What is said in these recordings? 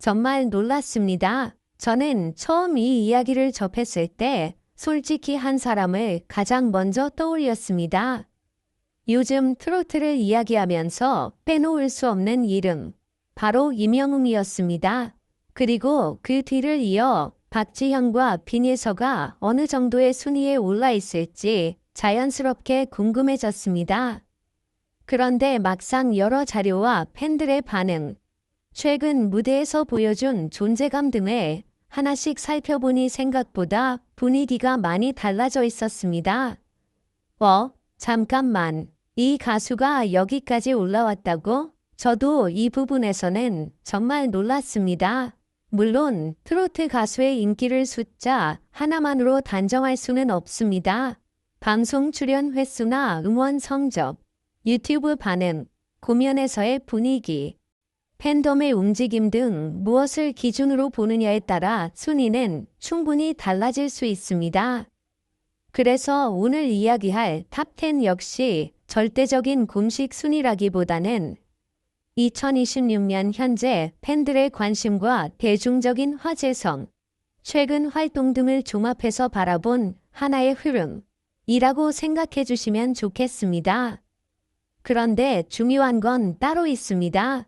정말 놀랐습니다. 저는 처음 이 이야기를 접했을 때 솔직히 한 사람을 가장 먼저 떠올렸습니다. 요즘 트로트를 이야기하면서 빼놓을 수 없는 이름, 바로 임영웅이었습니다. 그리고 그 뒤를 이어 박지현과 빈예서가 어느 정도의 순위에 올라 있을지 자연스럽게 궁금해졌습니다. 그런데 막상 여러 자료와 팬들의 반응, 최근 무대에서 보여준 존재감 등을 하나씩 살펴보니 생각보다 분위기가 많이 달라져 있었습니다. 잠깐만. 이 가수가 여기까지 올라왔다고? 저도 이 부분에서는 정말 놀랐습니다. 물론 트로트 가수의 인기를 숫자 하나만으로 단정할 수는 없습니다. 방송 출연 횟수나 응원 성적, 유튜브 반응, 공연에서의 분위기, 팬덤의 움직임 등 무엇을 기준으로 보느냐에 따라 순위는 충분히 달라질 수 있습니다. 그래서 오늘 이야기할 탑10 역시 절대적인 공식 순위라기보다는 2026년 현재 팬들의 관심과 대중적인 화제성, 최근 활동 등을 종합해서 바라본 하나의 흐름이라고 생각해 주시면 좋겠습니다. 그런데 중요한 건 따로 있습니다.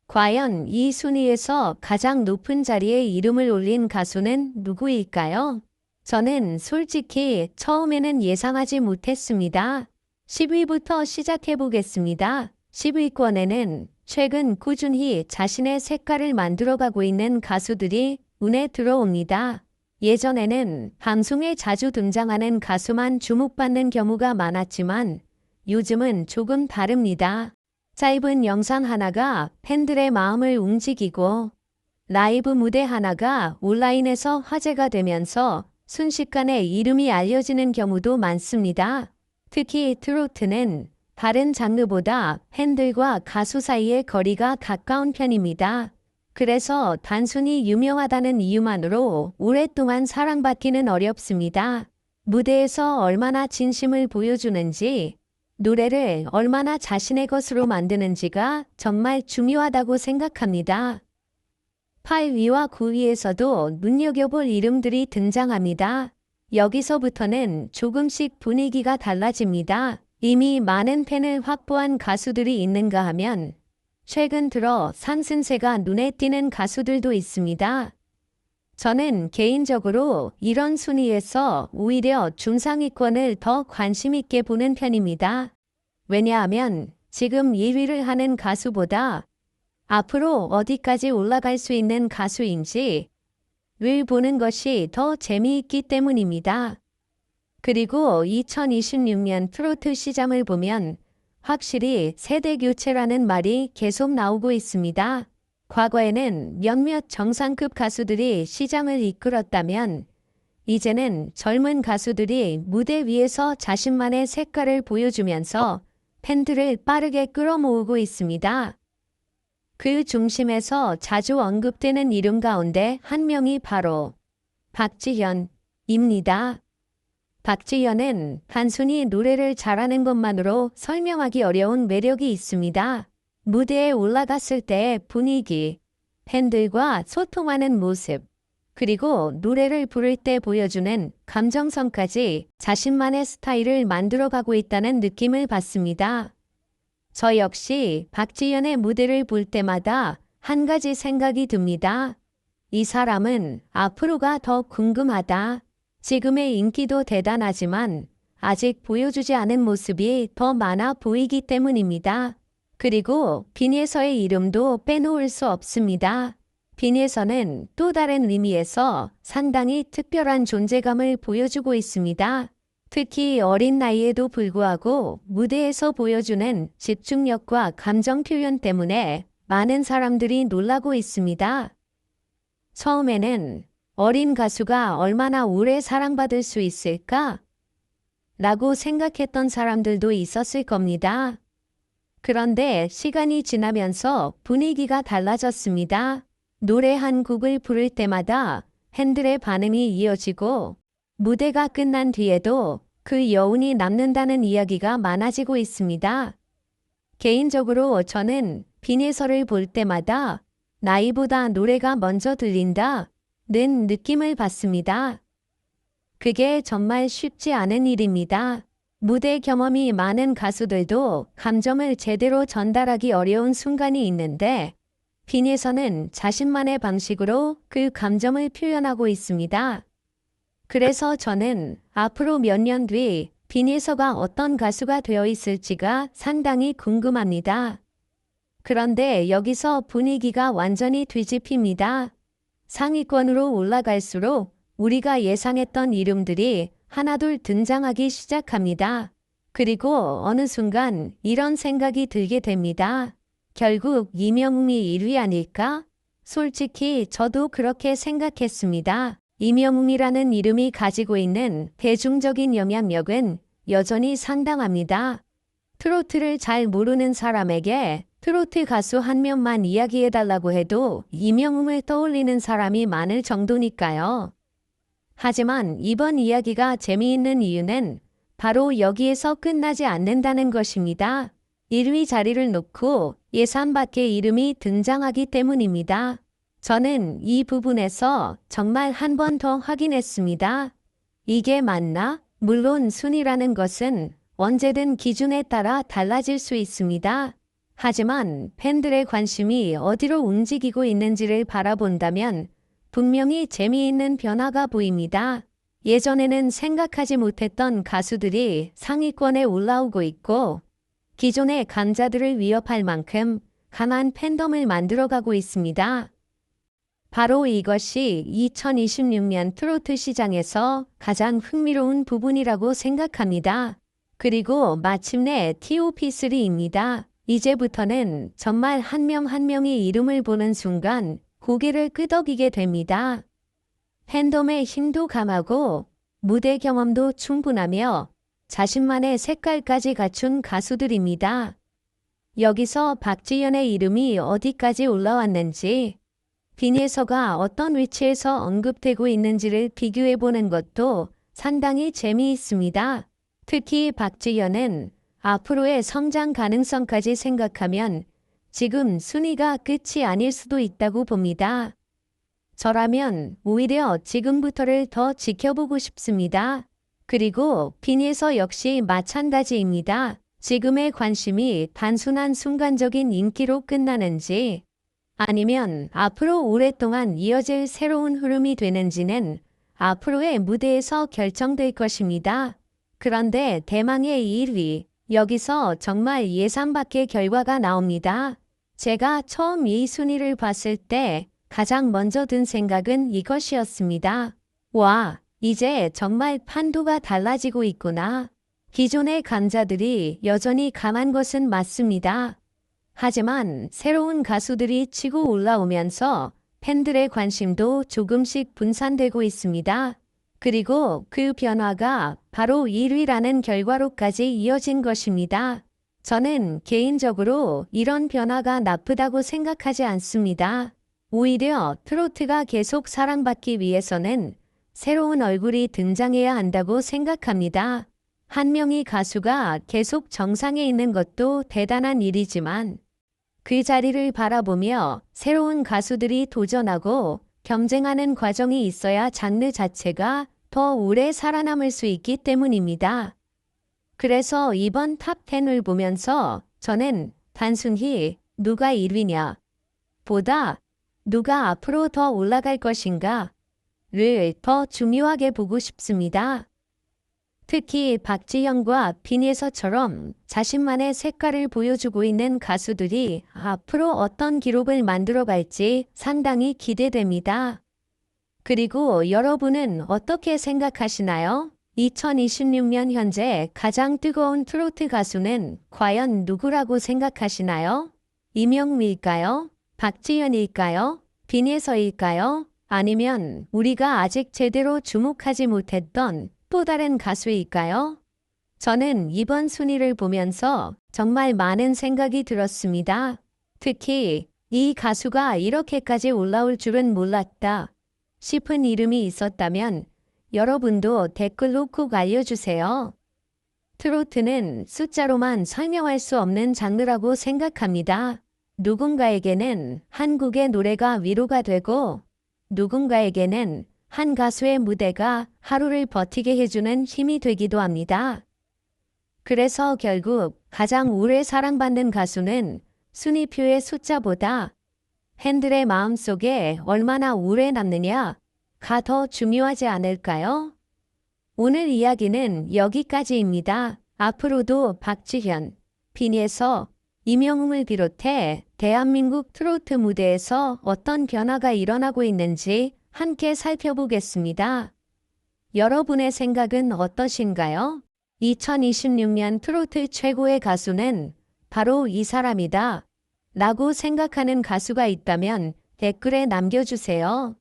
과연 이 순위에서 가장 높은 자리에 이름을 올린 가수는 누구일까요? 저는 솔직히 처음에는 예상하지 못했습니다. 10위부터 시작해 보겠습니다. 10위권에는 최근 꾸준히 자신의 색깔을 만들어가고 있는 가수들이 눈에 들어옵니다. 예전에는 방송에 자주 등장하는 가수만 주목받는 경우가 많았지만 요즘은 조금 다릅니다. 짧은 영상 하나가 팬들의 마음을 움직이고 라이브 무대 하나가 온라인에서 화제가 되면서 순식간에 이름이 알려지는 경우도 많습니다. 특히 트로트는 다른 장르보다 팬들과 가수 사이의 거리가 가까운 편입니다. 그래서 단순히 유명하다는 이유만으로 오랫동안 사랑받기는 어렵습니다. 무대에서 얼마나 진심을 보여주는지, 노래를 얼마나 자신의 것으로 만드는지가 정말 중요하다고 생각합니다. 8위와 9위에서도 눈여겨볼 이름들이 등장합니다. 여기서부터는 조금씩 분위기가 달라집니다. 이미 많은 팬을 확보한 가수들이 있는가 하면 최근 들어 상승세가 눈에 띄는 가수들도 있습니다. 저는 개인적으로 이런 순위에서 오히려 중상위권을 더 관심 있게 보는 편입니다. 왜냐하면 지금 1위를 하는 가수보다 앞으로 어디까지 올라갈 수 있는 가수인지 를 보는 것이 더 재미있기 때문입니다. 그리고 2026년 트로트 시장을 보면 확실히 세대 교체라는 말이 계속 나오고 있습니다. 과거에는 몇몇 정상급 가수들이 시장을 이끌었다면 이제는 젊은 가수들이 무대 위에서 자신만의 색깔을 보여주면서 팬들을 빠르게 끌어모으고 있습니다. 그 중심에서 자주 언급되는 이름 가운데 한 명이 바로 박지현입니다. 박지현은 단순히 노래를 잘하는 것만으로 설명하기 어려운 매력이 있습니다. 무대에 올라갔을 때의 분위기, 팬들과 소통하는 모습, 그리고 노래를 부를 때 보여주는 감정선까지 자신만의 스타일을 만들어가고 있다는 느낌을 받습니다. 저 역시 박지현의 무대를 볼 때마다 한 가지 생각이 듭니다. 이 사람은 앞으로가 더 궁금하다. 지금의 인기도 대단하지만 아직 보여주지 않은 모습이 더 많아 보이기 때문입니다. 그리고 빈예서의 이름도 빼놓을 수 없습니다. 빈예서는 또 다른 의미에서 상당히 특별한 존재감을 보여주고 있습니다. 특히 어린 나이에도 불구하고 무대에서 보여주는 집중력과 감정 표현 때문에 많은 사람들이 놀라고 있습니다. 처음에는 어린 가수가 얼마나 오래 사랑받을 수 있을까? 라고 생각했던 사람들도 있었을 겁니다. 그런데 시간이 지나면서 분위기가 달라졌습니다. 노래 한 곡을 부를 때마다 팬들의 반응이 이어지고 무대가 끝난 뒤에도 그 여운이 남는다는 이야기가 많아지고 있습니다. 개인적으로 저는 빈예서를 볼 때마다 나이보다 노래가 먼저 들린다 는 느낌을 받습니다. 그게 정말 쉽지 않은 일입니다. 무대 경험이 많은 가수들도 감정을 제대로 전달하기 어려운 순간이 있는데 빈에서는 자신만의 방식으로 그 감정을 표현하고 있습니다. 그래서 저는 앞으로 몇 년 뒤 빈에서가 어떤 가수가 되어 있을지가 상당히 궁금합니다. 그런데 여기서 분위기가 완전히 뒤집힙니다. 상위권으로 올라갈수록 우리가 예상했던 이름들이 하나둘 등장하기 시작합니다. 그리고 어느 순간 이런 생각이 들게 됩니다. 결국 이명웅이 1위 아닐까? 솔직히 저도 그렇게 생각했습니다. 이명웅이라는 이름이 가지고 있는 대중적인 영향력은 여전히 상당합니다. 트로트를 잘 모르는 사람에게 트로트 가수 한 명만 이야기해달라고 해도 이명웅을 떠올리는 사람이 많을 정도니까요. 하지만 이번 이야기가 재미있는 이유는 바로 여기에서 끝나지 않는다는 것입니다. 1위 자리를 놓고 예산 밖의 이름이 등장하기 때문입니다. 저는 이 부분에서 정말 한 번 더 확인했습니다. 이게 맞나? 물론 순위라는 것은 언제든 기준에 따라 달라질 수 있습니다. 하지만 팬들의 관심이 어디로 움직이고 있는지를 바라본다면 분명히 재미있는 변화가 보입니다. 예전에는 생각하지 못했던 가수들이 상위권에 올라오고 있고 기존의 강자들을 위협할 만큼 강한 팬덤을 만들어가고 있습니다. 바로 이것이 2026년 트로트 시장에서 가장 흥미로운 부분이라고 생각합니다. 그리고 마침내 TOP3입니다. 이제부터는 정말 한 명 한 명의 이름을 보는 순간 고개를 끄덕이게 됩니다. 팬덤의 힘도 강하고 무대 경험도 충분하며 자신만의 색깔까지 갖춘 가수들입니다. 여기서 박지현의 이름이 어디까지 올라왔는지, 빈에서가 어떤 위치에서 언급되고 있는지를 비교해보는 것도 상당히 재미있습니다. 특히 박지현은 앞으로의 성장 가능성까지 생각하면 지금 순위가 끝이 아닐 수도 있다고 봅니다. 저라면 오히려 지금부터를 더 지켜보고 싶습니다. 그리고 빈에서 역시 마찬가지입니다. 지금의 관심이 단순한 순간적인 인기로 끝나는지 아니면 앞으로 오랫동안 이어질 새로운 흐름이 되는지는 앞으로의 무대에서 결정될 것입니다. 그런데 대망의 1위, 여기서 정말 예상 밖의 결과가 나옵니다. 제가 처음 이 순위를 봤을 때 가장 먼저 든 생각은 이것이었습니다. 와, 이제 정말 판도가 달라지고 있구나. 기존의 강자들이 여전히 강한 것은 맞습니다. 하지만 새로운 가수들이 치고 올라오면서 팬들의 관심도 조금씩 분산되고 있습니다. 그리고 그 변화가 바로 1위라는 결과로까지 이어진 것입니다. 저는 개인적으로 이런 변화가 나쁘다고 생각하지 않습니다. 오히려 트로트가 계속 사랑받기 위해서는 새로운 얼굴이 등장해야 한다고 생각합니다. 한 명의 가수가 계속 정상에 있는 것도 대단한 일이지만 그 자리를 바라보며 새로운 가수들이 도전하고 경쟁하는 과정이 있어야 장르 자체가 더 오래 살아남을 수 있기 때문입니다. 그래서 이번 탑10을 보면서 저는 단순히 누가 1위냐 보다 누가 앞으로 더 올라갈 것인가를 더 중요하게 보고 싶습니다. 특히 박지현과 빈에서처럼 자신만의 색깔을 보여주고 있는 가수들이 앞으로 어떤 기록을 만들어갈지 상당히 기대됩니다. 그리고 여러분은 어떻게 생각하시나요? 2026년 현재 가장 뜨거운 트로트 가수는 과연 누구라고 생각하시나요? 이명웅일까요? 박지현일까요? 빈에서일까요? 아니면 우리가 아직 제대로 주목하지 못했던 또 다른 가수일까요? 저는 이번 순위를 보면서 정말 많은 생각이 들었습니다. 특히 이 가수가 이렇게까지 올라올 줄은 몰랐다 싶은 이름이 있었다면 여러분도 댓글로 꼭 알려주세요. 트로트는 숫자로만 설명할 수 없는 장르라고 생각합니다. 누군가에게는 한국의 노래가 위로가 되고 누군가에게는 한 가수의 무대가 하루를 버티게 해주는 힘이 되기도 합니다. 그래서 결국 가장 오래 사랑받는 가수는 순위표의 숫자보다 팬들의 마음속에 얼마나 오래 남느냐가 더 중요하지 않을까요? 오늘 이야기는 여기까지입니다. 앞으로도 박지현, 빈에서 임영웅을 비롯해 대한민국 트로트 무대에서 어떤 변화가 일어나고 있는지 함께 살펴보겠습니다. 여러분의 생각은 어떠신가요? 2026년 트로트 최고의 가수는 바로 이 사람이다 라고 생각하는 가수가 있다면 댓글에 남겨주세요.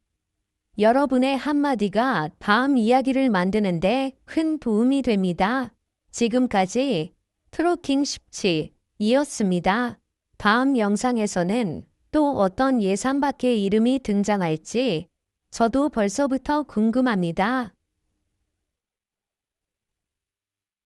여러분의 한마디가 다음 이야기를 만드는데 큰 도움이 됩니다. 지금까지 트로킹 17이었습니다. 다음 영상에서는 또 어떤 예상 밖의 이름이 등장할지 저도 벌써부터 궁금합니다.